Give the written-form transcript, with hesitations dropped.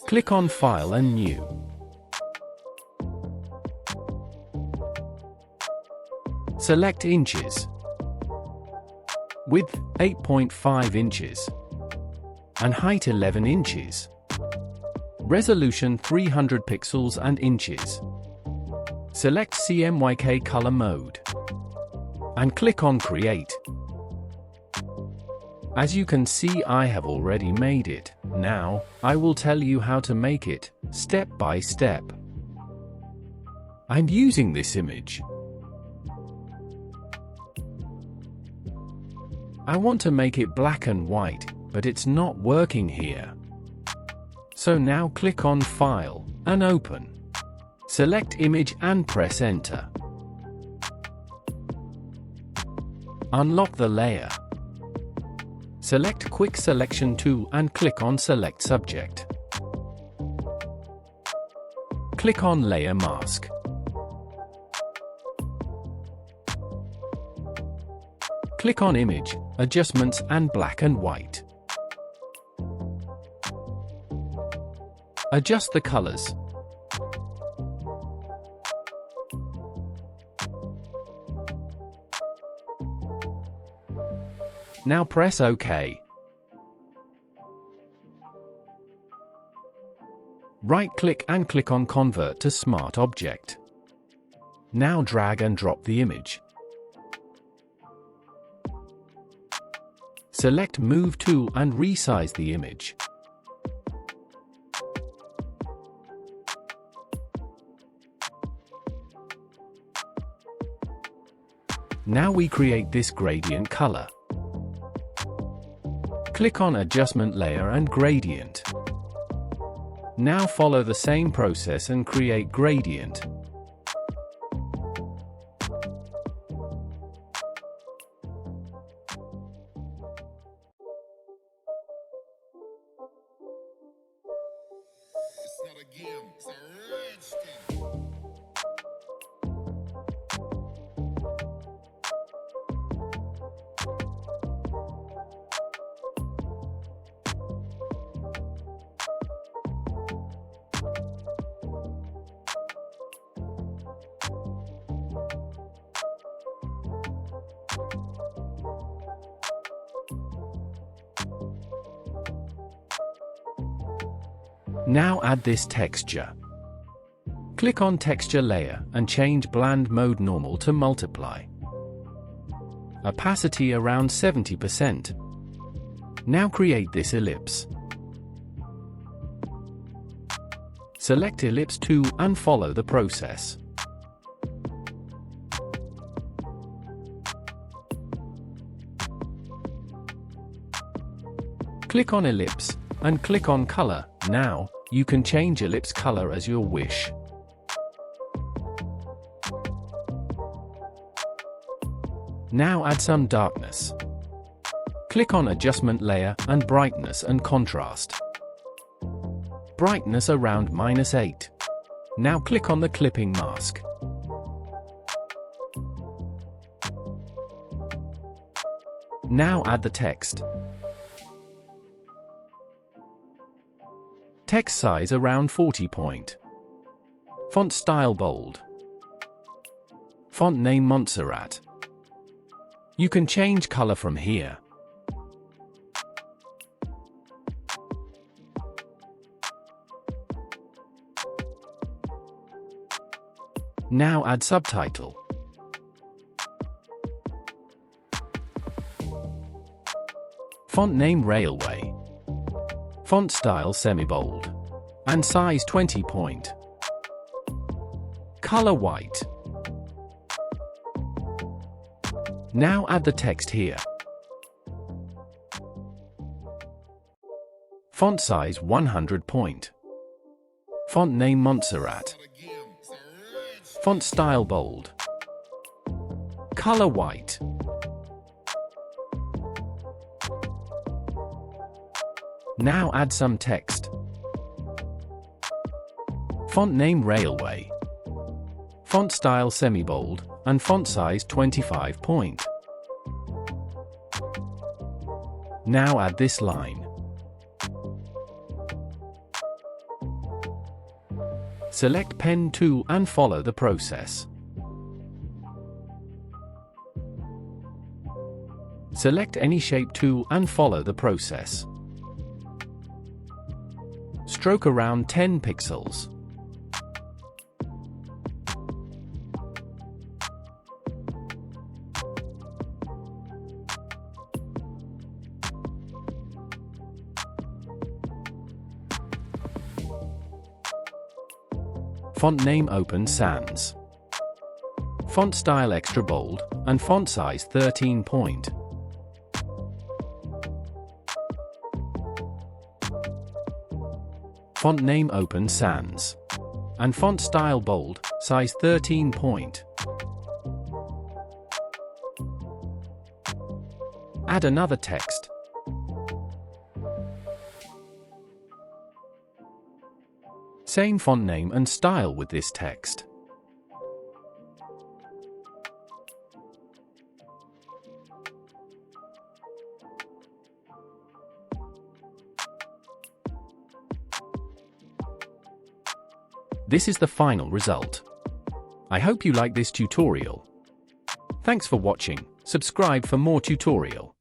Click on File and New. Select Inches. Width 8.5 inches. And height 11 inches. Resolution 300 pixels and inches. Select CMYK color mode. And click on Create. As you can see, I have already made it. Now, I will tell you how to make it, step by step. I'm using this image. I want to make it black and white, but it's not working here. So now click on File, and Open. Select Image and press Enter. Unlock the layer. Select Quick Selection tool and click on Select Subject. Click on Layer Mask. Click on Image, Adjustments and Black and White. Adjust the colors. Now press OK. Right-click and click on Convert to Smart Object. Now drag and drop the image. Select Move tool and resize the image. Now we create this gradient color. Click on Adjustment Layer and Gradient. Now follow the same process and create gradient. It's not a game, it's a rich thing. Now add this texture. Click on Texture Layer and change Blend Mode Normal to Multiply. Opacity around 70%. Now create this ellipse. Select Ellipse tool and follow the process. Click on Ellipse and click on Color. Now, you can change ellipse color as your wish. Now add some darkness. Click on Adjustment Layer and Brightness and Contrast. Brightness around -8. Now click on the clipping mask. Now add the text. Text size around 40 point. Font style bold. Font name Montserrat. You can change color from here. Now add subtitle. Font name Railway. Font style semi-bold. And size 20 point. Color white. Now add the text here. Font size 100 point. Font name Montserrat. Font style bold. Color white. Now add some text. Font name Railway. Font style semi-bold, and font size 25 point. Now add this line. Select Pen tool and follow the process. Select any shape tool and follow the process. Stroke around 10 pixels. Font name Open Sans. Font style extra bold, and font size 13 point. Font name Open Sans. And font style bold, size 13 point. Add another text. Same font name and style with this text. This is the final result. I hope you like this tutorial. Thanks for watching. Subscribe for more tutorial.